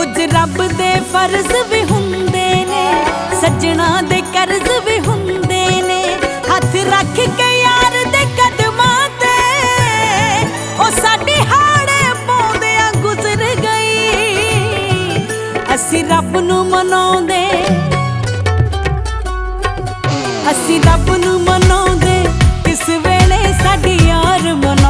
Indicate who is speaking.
Speaker 1: कुछ रब दे फर्ज भी हुंदे ने, सज्जणा दे कर्ज भी हुंदे ने। हथ रख के यार दे कदमां ते ओ साडी हाड़े पौंदियां गुजर गई। असी रब नूं मनाउंदे, असी रब नूं मनाउंदे, किस वेले साडी यार मनाउंदे।